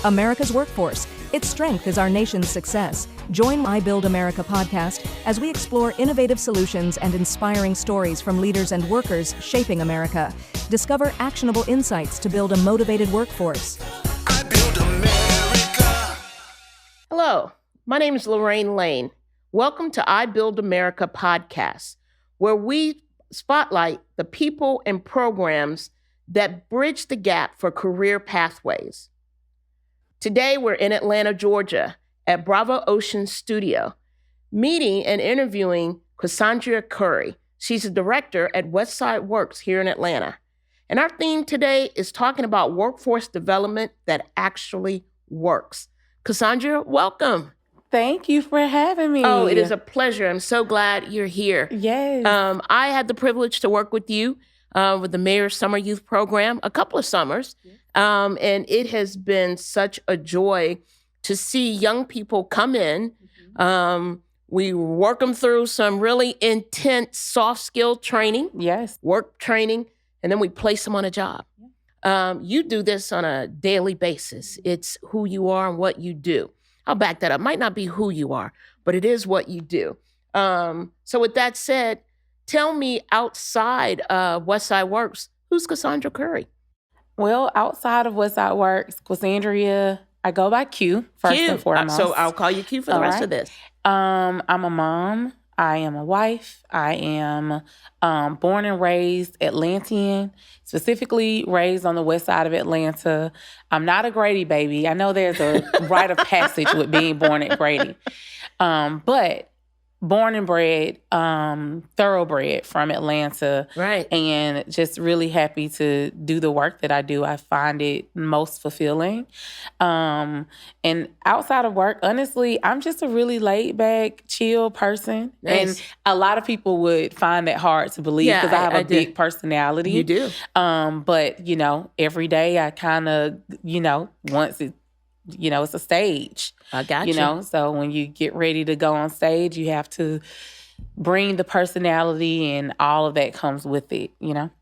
America's workforce. Its strength is our nation's success. Join I Build America podcast as we explore innovative solutions and inspiring stories from leaders and workers shaping America. Discover actionable insights to build a motivated workforce. I build America. Hello, my name is Lorraine Lane. Welcome to I Build America podcast, where we spotlight the people and programs that bridge the gap for career pathways. Today, we're in Atlanta, Georgia, at Bravo Ocean Studio, meeting and interviewing Quasandria Curry. She's a director at Westside Works here in Atlanta. And our theme today is talking about workforce development that actually works. Quasandria, welcome. Thank you for having me. Oh, it is a pleasure. I'm so glad you're here. Yes. I had the privilege to work with you with the Mayor's Summer Youth Program a couple of summers. And it has been such a joy to see young people come in. We work them through some really intense soft skill training, work training, and then we place them on a job. You do this on a daily basis. It's who you are and what you do. I'll back that up. Might not be who you are, but it is what you do. So with that said, tell me outside of Westside Works, who's Quasandria Curry? Well, outside of Westside Works, Quasandria, I go by Q first and foremost. So I'll call you Q for the rest of this. I'm a mom. I am a wife. I am born and raised Atlantean, specifically raised on the west side of Atlanta. I'm not a Grady baby. I know there's a rite of passage with being born at Grady. But born and bred, thoroughbred from Atlanta. Right. And just really happy to do the work that I do. I find it most fulfilling. And outside of work, honestly, I'm just a really laid back, chill person. Nice. And a lot of people would find that hard to believe because I have a big personality. You do. But, every day I kind of, once it, it's a stage. I got you. So when you get ready to go on stage, you have to bring the personality and all of that comes with it,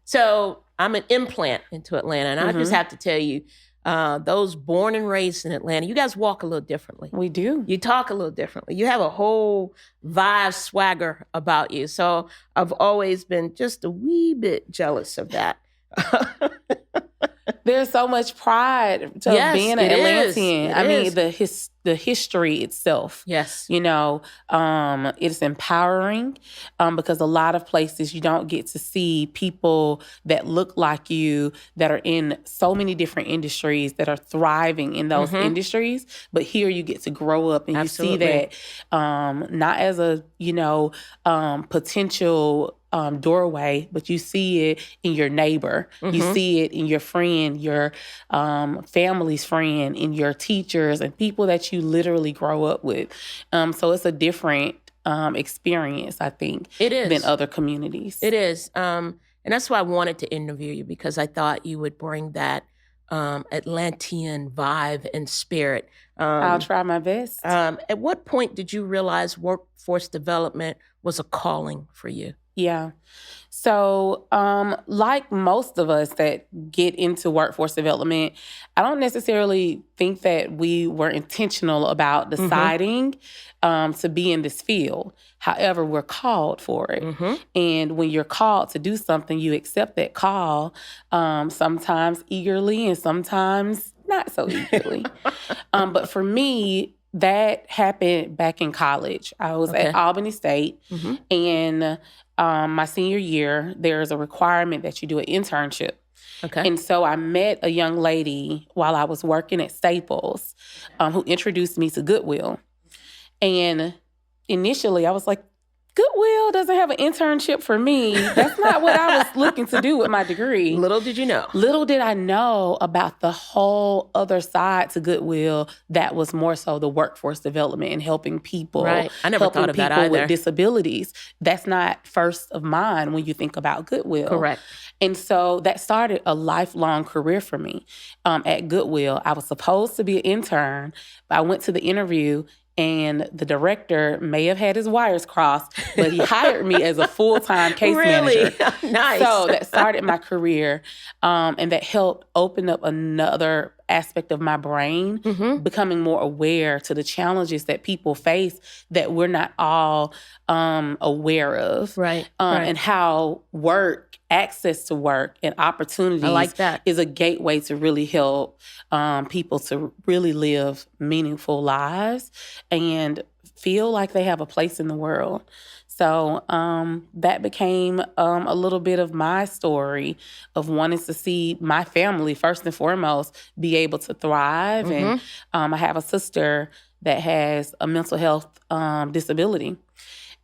So I'm an implant into Atlanta, and I just have to tell you, those born and raised in Atlanta, you guys walk a little differently. We do. You talk a little differently. You have a whole vibe, swagger about you. So I've always been just a wee bit jealous of that. There's so much pride to being an Atlantean. I mean, the history itself. Yes. It's empowering because a lot of places you don't get to see people that look like you that are in so many different industries that are thriving in those industries. But here you get to grow up and Absolutely. you see that not as a, potential doorway, but you see it in your neighbor. You see it in your friend, your family's friend, in your teachers and people that you literally grow up with. So it's a different experience, I think, it is. than other communities. It is. And that's why I wanted to interview you, because I thought you would bring that Atlantean vibe and spirit. I'll try my best. At what point did you realize workforce development was a calling for you? Yeah. So, like most of us that get into workforce development, I don't necessarily think that we were intentional about deciding to be in this field. However, we're called for it. And when you're called to do something, you accept that call, sometimes eagerly and sometimes not so eagerly. But for me, that happened back in college. I was at Albany State, and my senior year, there's a requirement that you do an internship. Okay. And so I met a young lady while I was working at Staples who introduced me to Goodwill. And initially I was like, Goodwill doesn't have an internship for me. That's not what I was looking to do with my degree. Little did you know. Little did I know about the whole other side to Goodwill that was more so the workforce development and helping people. Right. I never thought of that either. With disabilities. That's not first of mind when you think about Goodwill. Correct. And so that started a lifelong career for me at Goodwill. I was supposed to be an intern, but I went to the interview and the director may have had his wires crossed, but he hired me as a full-time case manager. Nice. So that started my career, and that helped open up another aspect of my brain, becoming more aware to the challenges that people face that we're not all aware of. Right. And how access to work and opportunities I like that. is a gateway to really help people to really live meaningful lives and feel like they have a place in the world. So that became a little bit of my story of wanting to see my family, first and foremost, be able to thrive. And I have a sister that has a mental health disability.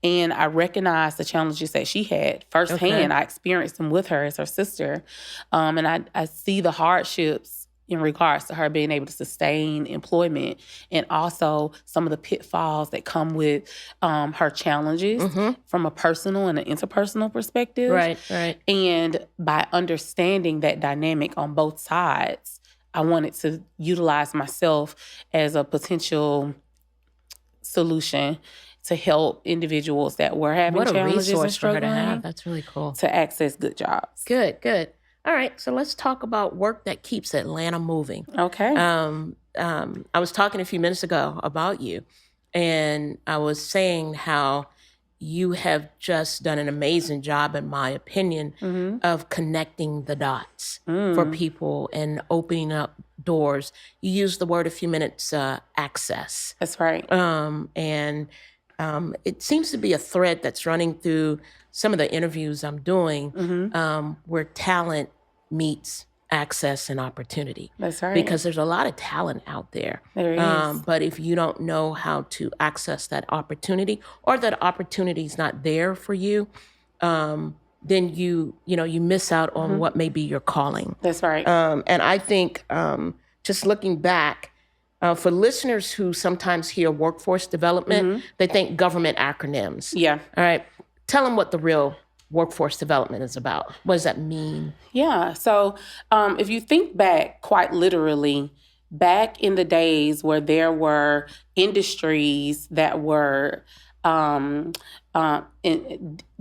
And I recognized the challenges that she had firsthand. I experienced them with her as her sister. And I see the hardships in regards to her being able to sustain employment and also some of the pitfalls that come with her challenges from a personal and an interpersonal perspective. Right. And by understanding that dynamic on both sides, I wanted to utilize myself as a potential solution to help individuals that were having challenges and struggling. For her to have. That's really cool. To access good jobs. Good. All right, so let's talk about work that keeps Atlanta moving. Okay. I was talking a few minutes ago about you, and I was saying how you have just done an amazing job, in my opinion, of connecting the dots for people and opening up doors. You used the word a few minutes, access. That's right. And it seems to be a thread that's running through some of the interviews I'm doing, where talent meets access and opportunity. That's right. Because there's a lot of talent out there. There is. But if you don't know how to access that opportunity, or that opportunity is not there for you, then you miss out on what may be your calling. That's right. And I think just looking back, for listeners who sometimes hear workforce development, they think government acronyms. Yeah. All right. Tell them what the real workforce development is about. What does that mean? Yeah. So if you think back quite literally, back in the days where there were industries that were in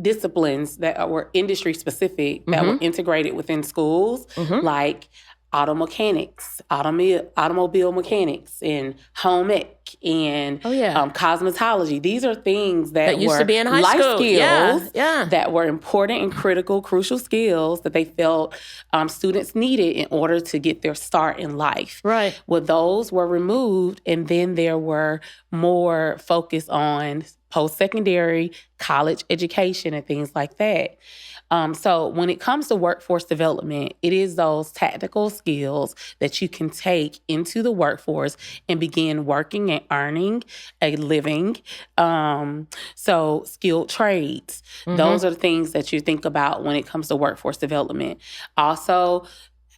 disciplines that were industry specific, that were integrated within schools, like auto mechanics, automobile mechanics, and home ec, and cosmetology. These are things that used were to be in high life school. skills Yeah. that were important and critical, crucial skills that they felt students needed in order to get their start in life. Right. Well, those were removed, and then there were more focus on post-secondary, college education, and things like that. So when it comes to workforce development, it is those tactical skills that you can take into the workforce and begin working and earning a living. So skilled trades, those are the things that you think about when it comes to workforce development. Also,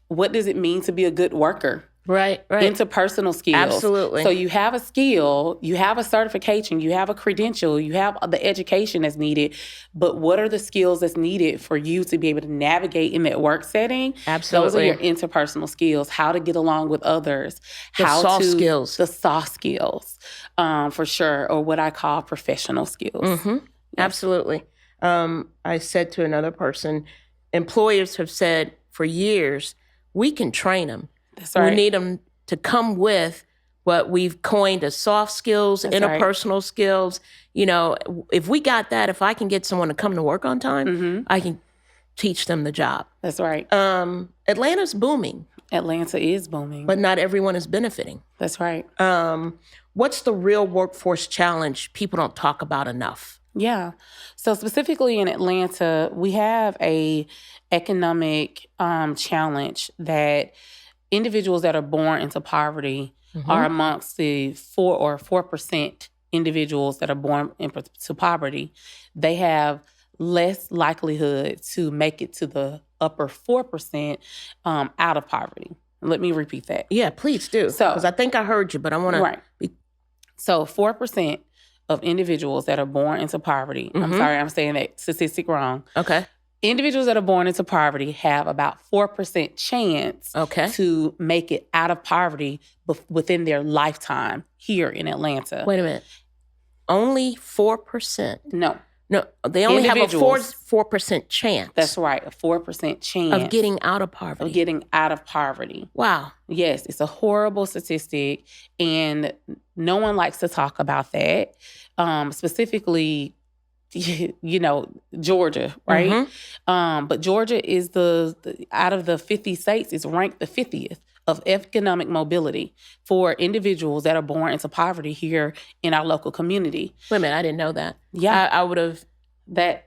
what does it mean to be a good worker? Right. Interpersonal skills. Absolutely. So you have a skill, you have a certification, you have a credential, you have the education that's needed, but what are the skills that's needed for you to be able to navigate in that work setting? Absolutely. Those are your interpersonal skills, how to get along with others. The soft skills. The soft skills, for sure, or what I call professional skills. Absolutely. I said to another person, employers have said for years, we can train them. That's right. We need them to come with what we've coined as soft skills, interpersonal skills. You know, if we got that, if I can get someone to come to work on time, I can teach them the job. That's right. Atlanta's booming. Atlanta is booming. But not everyone is benefiting. That's right. What's the real workforce challenge people don't talk about enough? Yeah. So specifically in Atlanta, we have a economic challenge that individuals that are born into poverty are amongst the 4% individuals that are born into poverty. They have less likelihood to make it to the upper 4% out of poverty. Let me repeat that. Yeah, please do. Because I think I heard you, but I want to... Right. So 4% of individuals that are born into poverty, I'm sorry, I'm saying that statistic wrong. Okay. Individuals that are born into poverty have about 4% chance to make it out of poverty within their lifetime here in Atlanta. Wait a minute. Only 4%? No. No, they only have a Individuals. 4% chance. That's right, a 4% chance of getting out of poverty. of getting out of poverty. Wow. Yes, it's a horrible statistic, and no one likes to talk about that. Specifically, Georgia, right? But Georgia is the out of the 50 states, is ranked the 50th of economic mobility for individuals that are born into poverty here in our local community. Wait a minute, I didn't know that. Yeah, I would have. that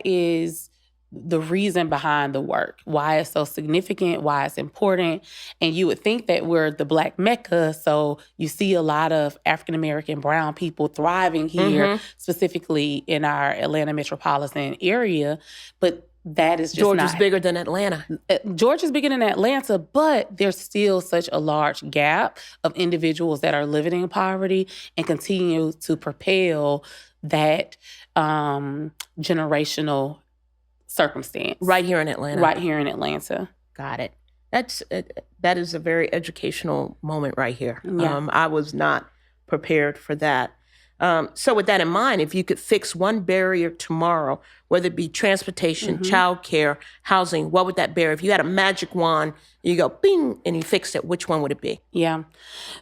is the reason behind the work, why it's so significant, why it's important. And you would think that we're the Black Mecca, so you see a lot of African-American brown people thriving here, specifically in our Atlanta metropolitan area. But that is just Georgia's not... bigger than Atlanta. Georgia's bigger than Atlanta, but there's still such a large gap of individuals that are living in poverty and continue to propel that generational circumstance. Right here in Atlanta. Right here in Atlanta. Got it. That is a very educational moment right here. Yeah. I was not prepared for that. So with that in mind, if you could fix one barrier tomorrow, whether it be transportation, childcare, housing, what would that barrier? If you had a magic wand, you go bing, and you fixed it, which one would it be? Yeah.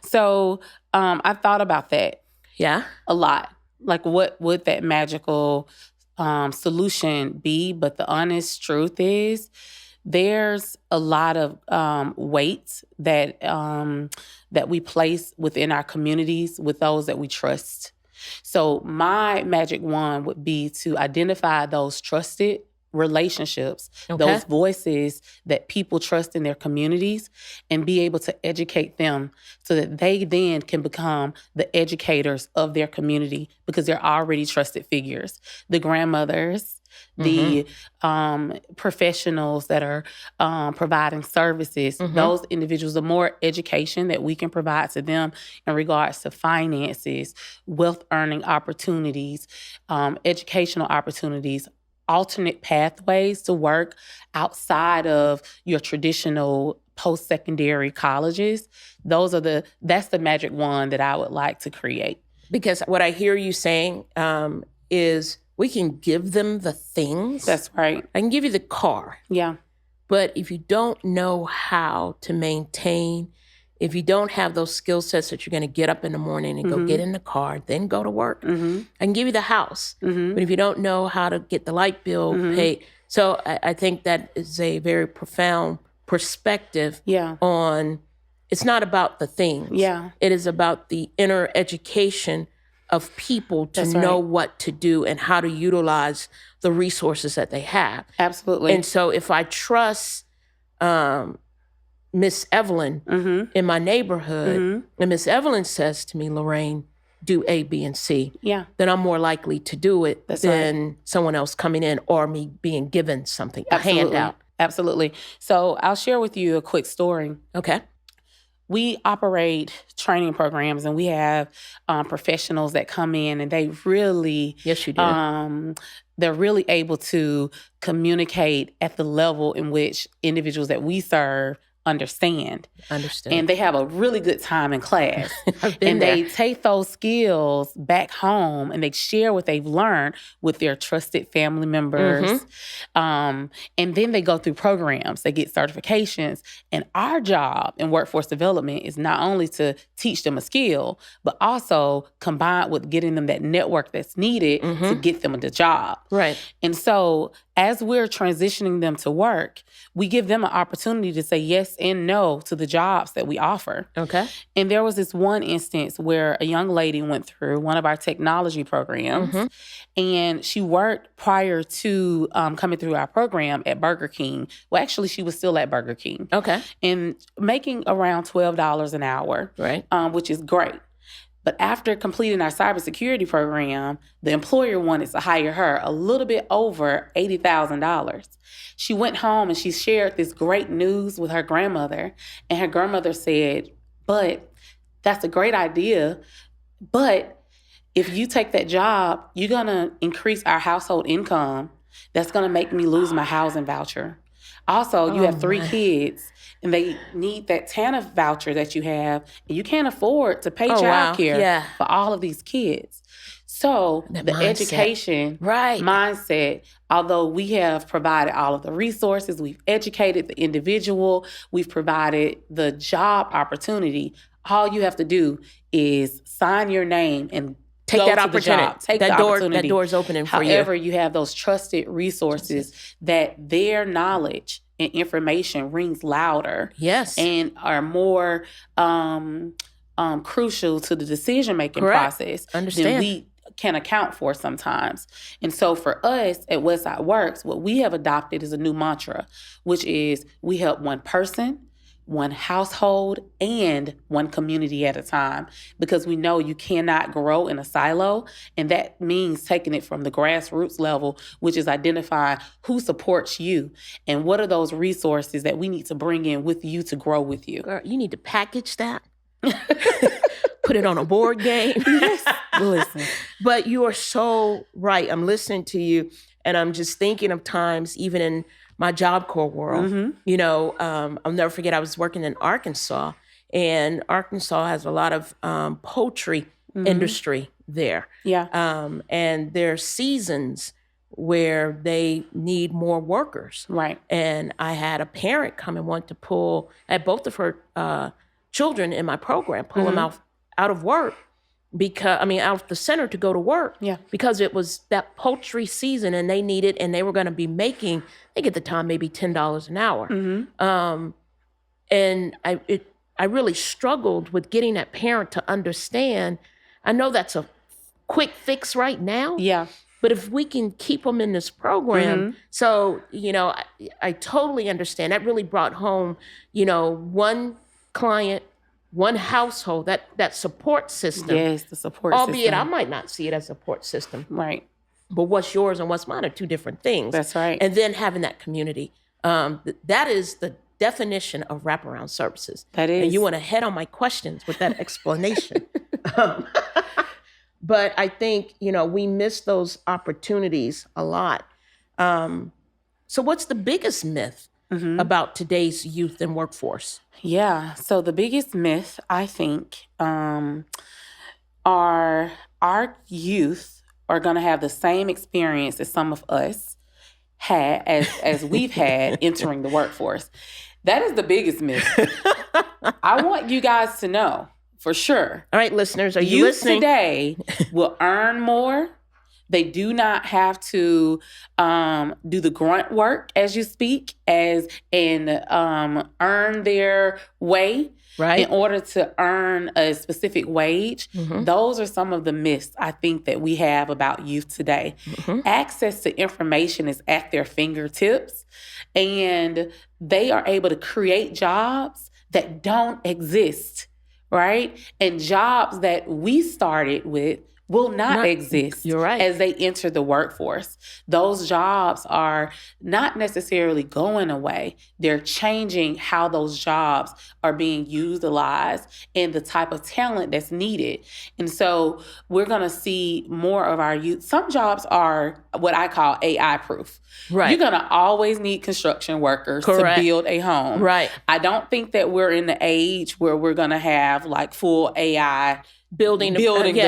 So I thought about that. Yeah? A lot. Like, what would that magical solution be? But the honest truth is, there's a lot of weight that we place within our communities with those that we trust. So my magic wand would be to identify those trusted relationships, those voices that people trust in their communities, and be able to educate them so that they then can become the educators of their community, because they're already trusted figures. The grandmothers, the professionals that are providing services, those individuals, the more education that we can provide to them in regards to finances, wealth earning opportunities, educational opportunities, alternate pathways to work outside of your traditional post-secondary colleges. That's the magic wand that I would like to create. Because what I hear you saying is we can give them the things. That's right. I can give you the car. Yeah. But if you don't know how to maintain, if you don't have those skill sets that you're going to get up in the morning and go get in the car, then go to work, I can give you the house. But if you don't know how to get the light bill paid, so I think that is a very profound perspective on, it's not about the things. Yeah. It is about the inner education of people to know what to do and how to utilize the resources that they have. Absolutely. And so if I trust Miss Evelyn in my neighborhood, and Miss Evelyn says to me, Lorraine, do A, B, and C, then I'm more likely to do it than someone else coming in or me being given something, a handout. Absolutely. So I'll share with you a quick story. Okay. We operate training programs, and we have professionals that come in, and they really... Yes, you do. They're really able to communicate at the level in which individuals that we serve understand. And they have a really good time in class. And they take those skills back home and they share what they've learned with their trusted family members. And then they go through programs, they get certifications. And our job in workforce development is not only to teach them a skill, but also combined with getting them that network that's needed to get them the job. Right. And so as we're transitioning them to work, we give them an opportunity to say yes and no to the jobs that we offer. Okay. And there was this one instance where a young lady went through one of our technology programs, and she worked prior to coming through our program at Burger King. Well, actually, she was still at Burger King. Okay. And making around $12 an hour, right? Which is great. But after completing our cybersecurity program, the employer wanted to hire her a little bit over $80,000. She went home and she shared this great news with her grandmother. And her grandmother said, but that's a great idea. But if you take that job, you're going to increase our household income. That's going to make me lose my housing voucher. Also, you have 3 kids, and they need that TANF voucher that you have, and you can't afford to pay childcare for all of these kids. So That the mindset. education Right. mindset, although we have provided all of the resources, we've educated the individual, we've provided the job opportunity, all you have to do is sign your name and Take go that to the opportunity. job. Take that the door. opportunity. That door's opening for you. However, you have those trusted resources that their knowledge and information rings louder Yes. and are more crucial to the decision-making Correct. process Understand. than we can account for sometimes. And so for us at Westside Works, what we have adopted is a new mantra, which is we help one person, one household, and one community at a time, because we know you cannot grow in a silo. And that means taking it from the grassroots level, which is identifying who supports you and what are those resources that we need to bring in with you to grow with you. Girl, you need to package that. Put it on a board game. Yes. Listen. But you are so right. I'm listening to you, and I'm just thinking of times, even in my Job Corps world. I'll never forget, I was working in Arkansas, and Arkansas has a lot of poultry industry there. Yeah. And there are seasons where they need more workers. Right. And I had a parent come and want to pull at both of her children in my program, pull them out of work out of the center to go to work. Yeah. Because it was that poultry season and they needed, and they were going to be making, I think at the time, maybe $10 an hour. And I really struggled with getting that parent to understand. I know that's a quick fix right now. Yeah. But if we can keep them in this program, so, I totally understand. That really brought home, one client, one household, that support system. Yes, the support Albeit I system. might not see it as a support system. Right. But what's yours and what's mine are two different things. That's right. And then having that community. That is the definition of wraparound services. That is. And you went ahead on my questions with that explanation. But I think, we miss those opportunities a lot. So what's the biggest myth about today's youth and workforce? Yeah. So the biggest myth, I think, are our youth are going to have the same experience as some of us had as we've had entering the workforce. That is the biggest myth. I want you guys to know for sure. All right, listeners, are you Youth listening? today will earn more. They do not have to do the grunt work, as you speak, and earn their way Right. in order to earn a specific wage. Those are some of the myths I think that we have about youth today. Access to information is at their fingertips, and they are able to create jobs that don't exist, right? And jobs that we started with will not exist You're right. as they enter the workforce. Those jobs are not necessarily going away. They're changing how those jobs are being utilized and the type of talent that's needed. And so we're going to see more of our youth. Some jobs are what I call AI proof. Right. You're going to always need construction workers Correct. to build a home. Right. I don't think that we're in the age where we're going to have like full AI Building the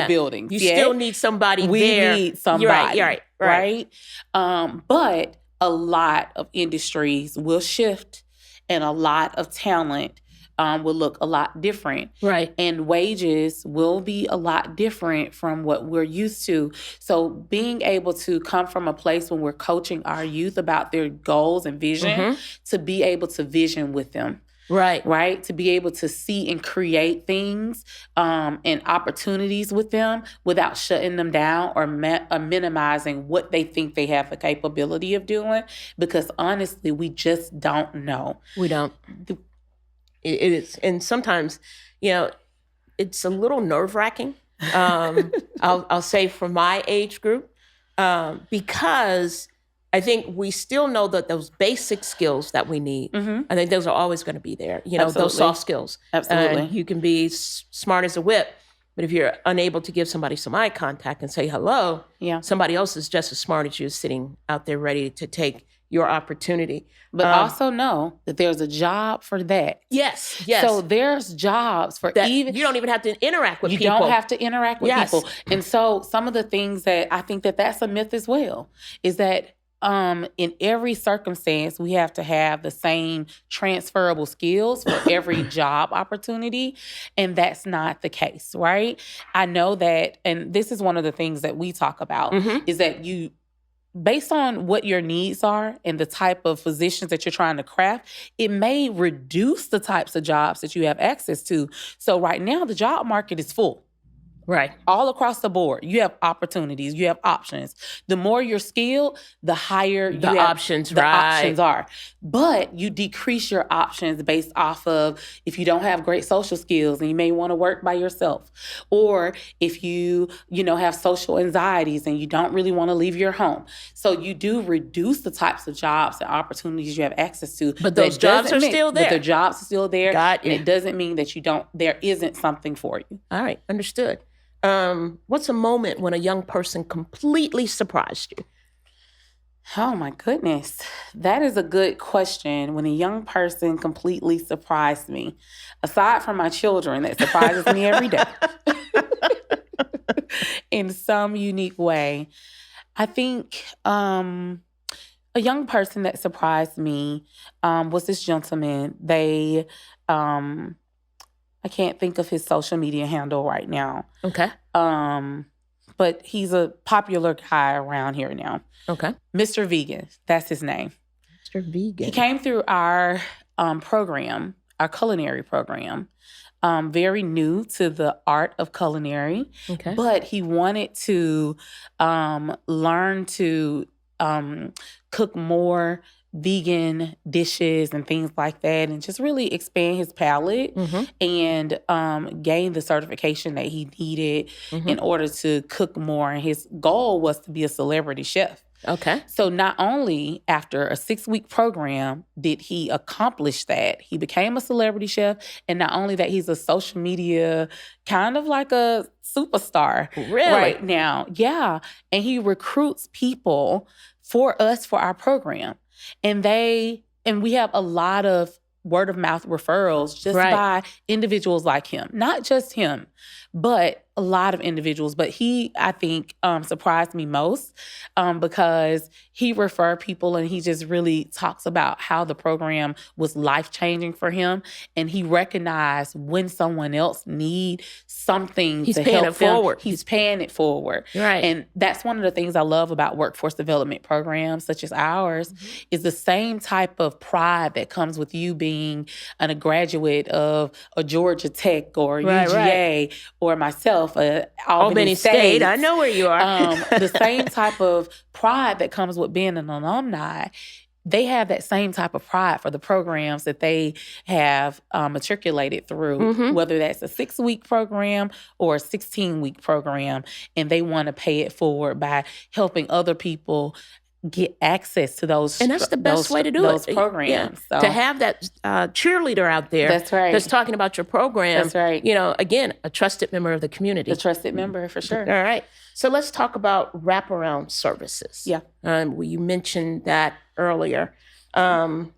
buildings. You Yeah. still need somebody We there. need somebody. You're right. But a lot of industries will shift and a lot of talent will look a lot different. Right. And wages will be a lot different from what we're used to. So being able to come from a place when we're coaching our youth about their goals and vision, to be able to vision with them. Right. To be able to see and create things and opportunities with them without shutting them down or minimizing what they think they have the capability of doing. Because honestly, we just don't know. We don't. It is. And sometimes, it's a little nerve-wracking. I'll say for my age group, because I think we still know that those basic skills that we need, I think those are always going to be there. Those soft skills. Absolutely. You can be smart as a whip, but if you're unable to give somebody some eye contact and say hello, somebody else is just as smart as you sitting out there ready to take your opportunity. But also know that there's a job for that. Yes. So there's jobs for that even... You don't even have to interact with people. You don't have to interact with people. And so some of the things that I think that's a myth as well is that in every circumstance, we have to have the same transferable skills for every job opportunity. And that's not the case, right? I know that, and this is one of the things that we talk about, is that based on what your needs are and the type of positions that you're trying to craft, it may reduce the types of jobs that you have access to. So right now, the job market is full. Right. All across the board. You have opportunities. You have options. The more you're skilled, the higher the options are. But you decrease your options based off of if you don't have great social skills and you may want to work by yourself. Or if you have social anxieties and you don't really want to leave your home. So you do reduce the types of jobs and opportunities you have access to. But those jobs are still there. But the jobs are still there. Got you. And it doesn't mean that there isn't something for you. All right. Understood. What's a moment when a young person completely surprised you? Oh my goodness. That is a good question. When a young person completely surprised me, aside from my children, that surprises me every day in some unique way. I think a young person that surprised me was this gentleman. I can't think of his social media handle right now. Okay. But he's a popular guy around here now. Okay. Mr. Vegan, that's his name. Mr. Vegan. He came through our program, our culinary program, very new to the art of culinary. Okay. But he wanted to learn to cook more vegan dishes and things like that, and just really expand his palate and gain the certification that he needed in order to cook more. And his goal was to be a celebrity chef. Okay. So not only after a 6-week program did he accomplish that, he became a celebrity chef. And not only that, he's a social media kind of like a superstar right now. Yeah. And he recruits people for us for our program. And we have a lot of word of mouth referrals just by individuals like him. Not just him, but a lot of individuals. But he, I think, surprised me most because he referred people and he just really talks about how the program was life-changing for him. And he recognized when someone else needs something to help them. He's paying it forward. Right. And that's one of the things I love about workforce development programs such as ours is the same type of pride that comes with you being a graduate of a Georgia Tech or UGA or myself, Albany State. I know where you are. The same type of pride that comes with being an alumni. They have that same type of pride for the programs that they have matriculated through, whether that's a 6-week program or a 16-week program, and they want to pay it forward by helping other people get access to those. And that's the best way to do those it. programs. Yeah. So. To have that cheerleader out there that's talking about your program. That's right. Again, a trusted member of the community. A trusted member, for sure. All right. So let's talk about wraparound services. Yeah. You mentioned that earlier. Getting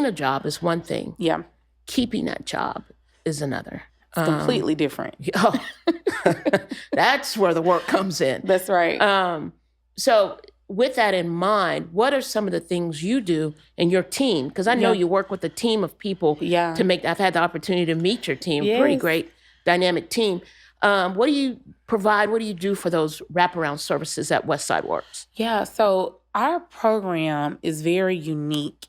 a job is one thing. Yeah. Keeping that job is another. It's completely different. That's where the work comes in. That's right. So with that in mind, what are some of the things you do in your team? Because I know you work with a team of people to make, I've had the opportunity to meet your team, pretty great dynamic team. What do you provide? What do you do for those wraparound services at Westside Works? Yeah, so our program is very unique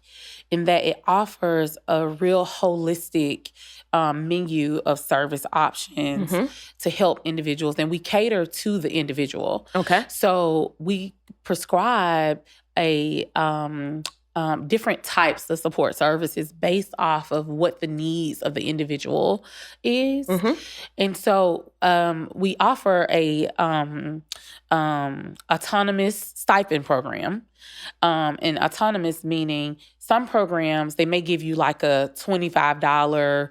in that it offers a real holistic menu of service options to help individuals. And we cater to the individual. Okay. So we prescribe a different types of support services based off of what the needs of the individual is. And so we offer a autonomous stipend program. And autonomous meaning some programs, they may give you like a $25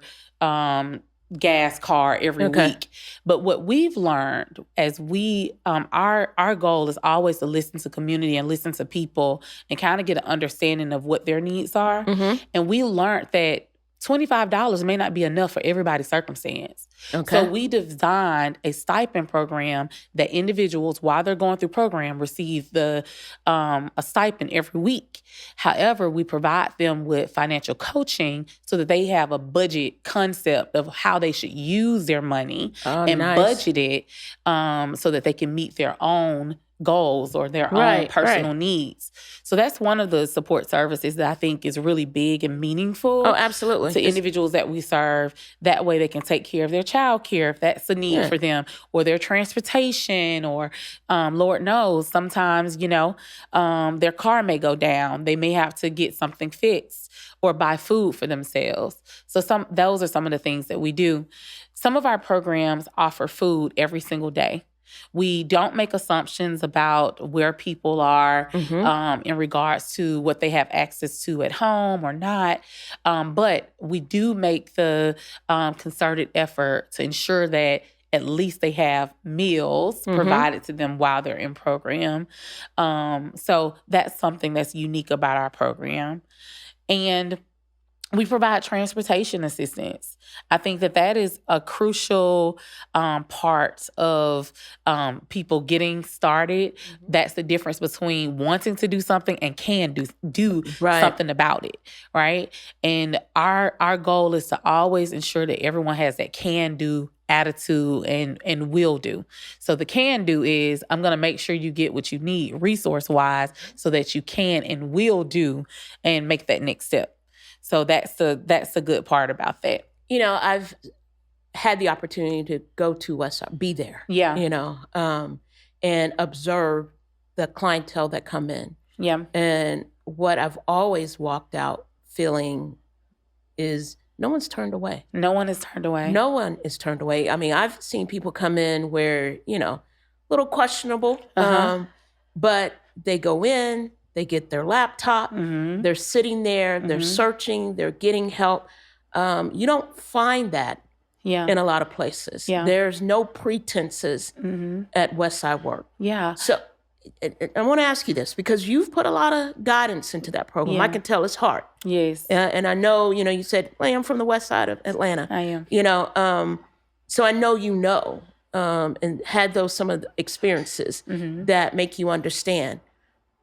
gas card every week. But what we've learned as we, our goal is always to listen to community and listen to people and kind of get an understanding of what their needs are. And we learned that $25 may not be enough for everybody's circumstance. So we designed a stipend program that individuals, while they're going through program, receive a stipend every week. However, we provide them with financial coaching so that they have a budget concept of how they should use their money and budget it so that they can meet their own goals or their own personal needs. So that's one of the support services that I think is really big and meaningful. Oh, absolutely. To individuals that we serve. That way they can take care of their child care if that's a need for them, or their transportation, or Lord knows, sometimes, their car may go down. They may have to get something fixed or buy food for themselves. So those are some of the things that we do. Some of our programs offer food every single day. We don't make assumptions about where people are in regards to what they have access to at home or not. But we do make the concerted effort to ensure that at least they have meals provided to them while they're in program. So that's something that's unique about our program. And we provide transportation assistance. I think that is a crucial part of people getting started. That's the difference between wanting to do something and can do something about it, right? And our goal is to always ensure that everyone has that can-do attitude and will do. So the can do is, I'm going to make sure you get what you need resource-wise so that you can and will do and make that next step. So that's the good part about that. I've had the opportunity to go to Westside, be there. And observe the clientele that come in. Yeah. And what I've always walked out feeling is no one's turned away. No one is turned away. No one is turned away. I mean, I've seen people come in where, a little questionable, but they go in, they get their laptop, they're sitting there, they're searching, they're getting help. You don't find that in a lot of places. Yeah. There's no pretenses at Westside Works. Yeah. So I want to ask you this, because you've put a lot of guidance into that program. Yeah. I can tell it's hard. Yes. And I know, you said, well, I'm from the west side of Atlanta. I am. So I know and had some of the experiences that make you understand.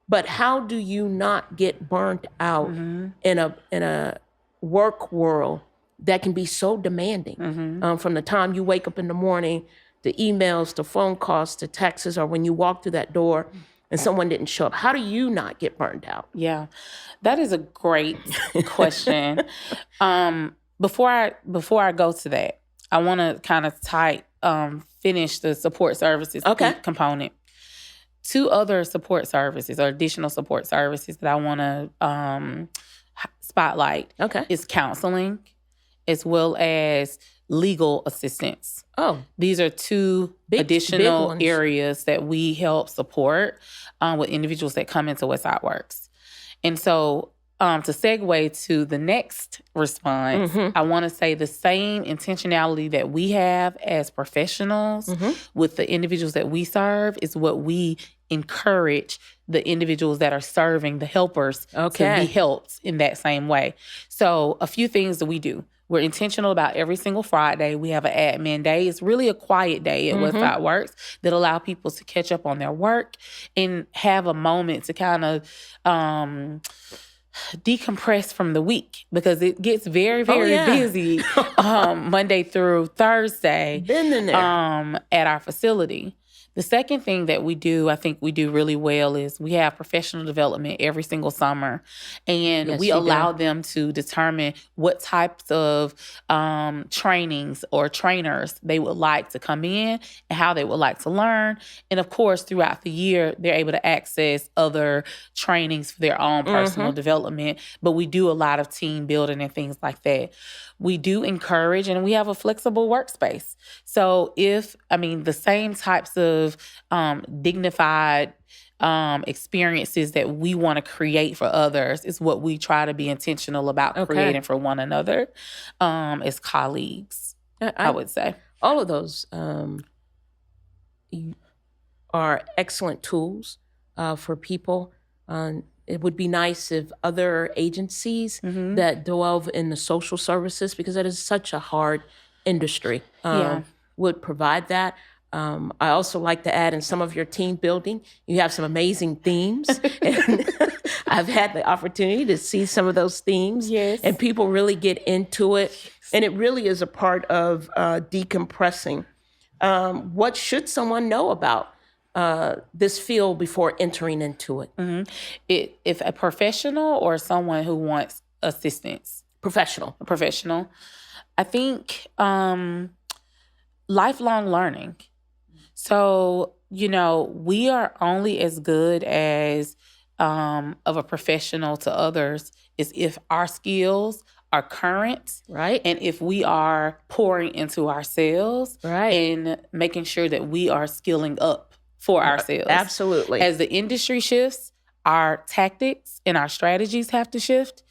But how do you not get burnt out in a work world that can be so demanding? From the time you wake up in the morning, the emails, the phone calls, the texts, or when you walk through that door and someone didn't show up. How do you not get burned out? Yeah, that is a great question. Before I go to that, I want to kind of finish the support services component. Two other support services or additional support services that I want to spotlight is counseling as well as legal assistance. Oh. These are two additional areas that we help support with individuals that come into Westside Works. And so to segue to the next response, I want to say the same intentionality that we have as professionals with the individuals that we serve is what we encourage the individuals that are serving, the helpers, to be helped in that same way. So a few things that we do. We're intentional about every single Friday. We have an admin day. It's really a quiet day at Westside Works that allow people to catch up on their work and have a moment to kind of decompress from the week, because it gets very, very busy Monday through Thursday at our facility. The second thing that we do, I think we do really well, is we have professional development every single summer. And we allow them to determine what types of trainings or trainers they would like to come in and how they would like to learn. And of course, throughout the year, they're able to access other trainings for their own personal development. But we do a lot of team building and things like that. We do encourage, and we have a flexible workspace. So the same types of dignified experiences that we want to create for others is what we try to be intentional about creating for one another as colleagues. I would say. All of those are excellent tools for people. It would be nice if other agencies that delve in the social services, because that is such a hard industry, would provide that. I also like to add, in some of your team building, you have some amazing themes. And I've had the opportunity to see some of those themes. Yes. And people really get into it. And it really is a part of decompressing. What should someone know about this field before entering into it? If a professional or someone who wants assistance? Professional. A professional. I think lifelong learning. So, we are only as good as of a professional to others is if our skills are current, right? And if we are pouring into ourselves, right, and making sure that we are skilling up for ourselves. Absolutely. As the industry shifts, our tactics and our strategies have to shift.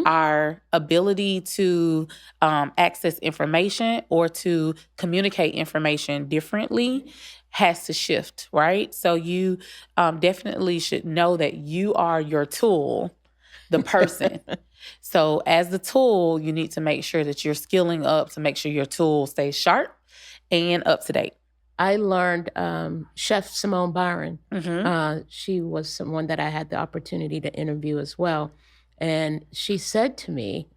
Our ability to access information or to communicate information differently has to shift, right? So you definitely should know that you are your tool, the person. So as the tool, you need to make sure that you're skilling up to make sure your tool stays sharp and up to date. I learned Chef Simone Byron. She was someone that I had the opportunity to interview as well. And she said to me,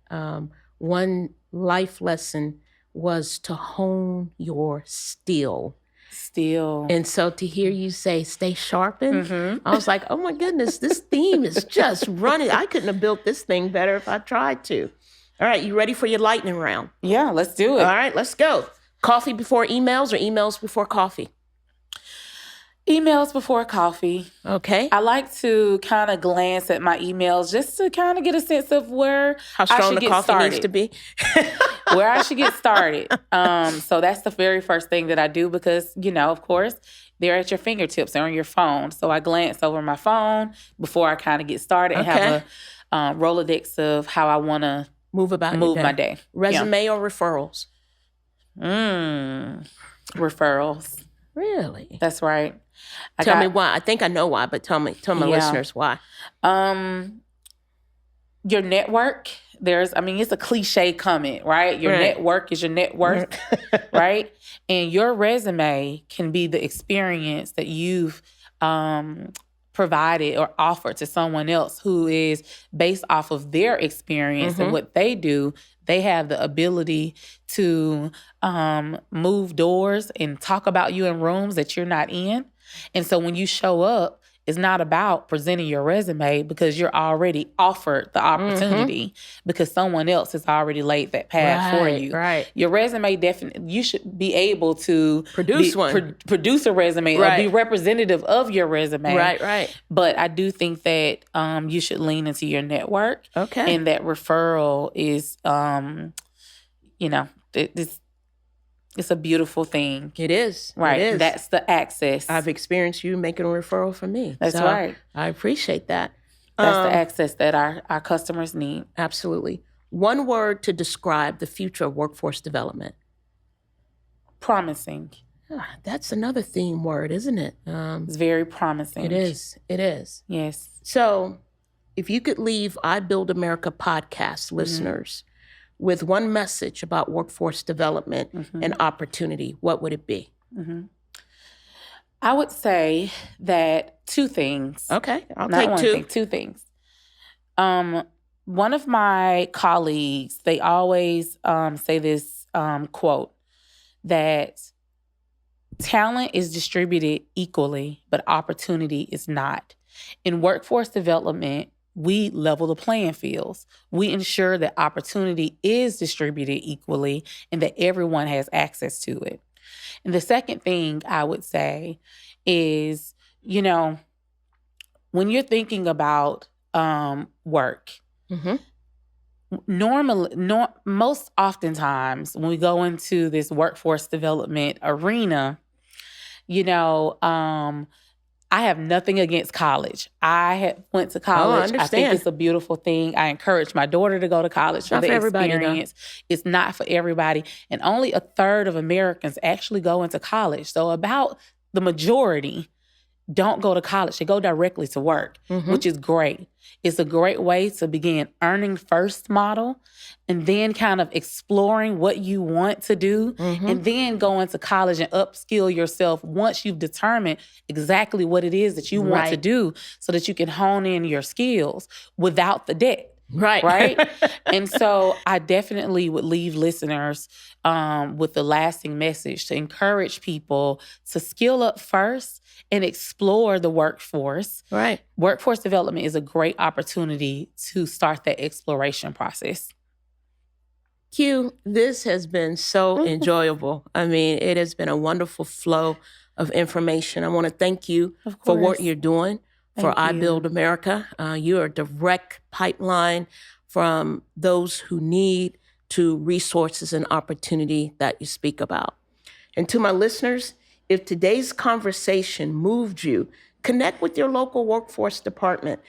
one life lesson was to hone your steel. And so to hear you say, stay sharpened, I was like, oh my goodness, this theme is just running. I couldn't have built this thing better if I tried to. All right, you ready for your lightning round? Yeah, let's do it. All right, let's go. Coffee before emails or emails before coffee? Emails before coffee. Okay. I like to kind of glance at my emails just to kind of get a sense of how strong the coffee needs to be. Where I should get started. So that's the very first thing that I do because, of course, they're at your fingertips. They're on your phone. So I glance over my phone before I kind of get started and have a Rolodex of how I want to move my day. Resume or referrals? Referrals. Really? That's right. Tell me why. I think I know why, but tell my listeners why. Your network. It's a cliche comment, right? Your network is your net worth, right? And your resume can be the experience that you've provided or offered to someone else who is based off of their experience and what they do. They have the ability to move doors and talk about you in rooms that you're not in. And so when you show up, it's not about presenting your resume because you're already offered the opportunity because someone else has already laid that path for you. Right. Your resume definitely, you should be able to produce a resume or be representative of your resume. Right. But I do think that you should lean into your network. Okay. And that referral is, it's a beautiful thing. It is. Right. It is. That's the access. I've experienced you making a referral for me. That's right. I appreciate that. That's the access that our customers need. Absolutely. One word to describe the future of workforce development. Promising. That's another theme word, isn't it? It's very promising. It is. Yes. So if you could leave I Build America podcast listeners with one message about workforce development and opportunity, what would it be? I would say that two things. Okay, I'll Not take one two. Thing, two things. One of my colleagues, they always say this quote, that talent is distributed equally, but opportunity is not. In workforce development, we level the playing fields. We ensure that opportunity is distributed equally and that everyone has access to it. And the second thing I would say is, when you're thinking about work, most oftentimes when we go into this workforce development arena, I have nothing against college. Went to college. I think understand. it's a beautiful thing. I encourage my daughter to go to college for Not the for everybody, though. experience. It's not for everybody. And only a third of Americans actually go into college. So about the majority don't go to college. They go directly to work, which is great. It's a great way to begin earning first model and then kind of exploring what you want to do and then going to college and upskill yourself once you've determined exactly what it is that you want to do so that you can hone in your skills without the debt. Right. And so I definitely would leave listeners with the lasting message to encourage people to skill up first and explore the workforce. Right. Workforce development is a great opportunity to start that exploration process. Q, this has been so enjoyable. I mean, it has been a wonderful flow of information. I want to thank you for what you're doing for I Build America. You're a direct pipeline from those who need to resources and opportunity that you speak about. And to my listeners, if today's conversation moved you, connect with your local workforce department.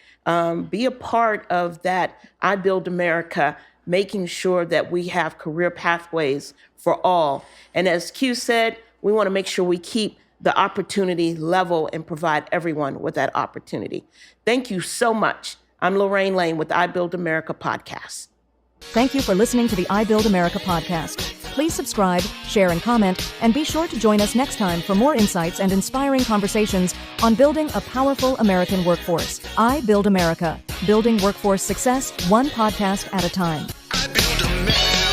Be a part of that I Build America, making sure that we have career pathways for all. And as Q said, we want to make sure we keep the opportunity level and provide everyone with that opportunity. Thank you so much. I'm Lorraine Lane with I Build America podcast. Thank you for listening to the I Build America podcast. Please subscribe, share, and comment, and be sure to join us next time for more insights and inspiring conversations on building a powerful American workforce. I Build America, building workforce success one podcast at a time. I build America.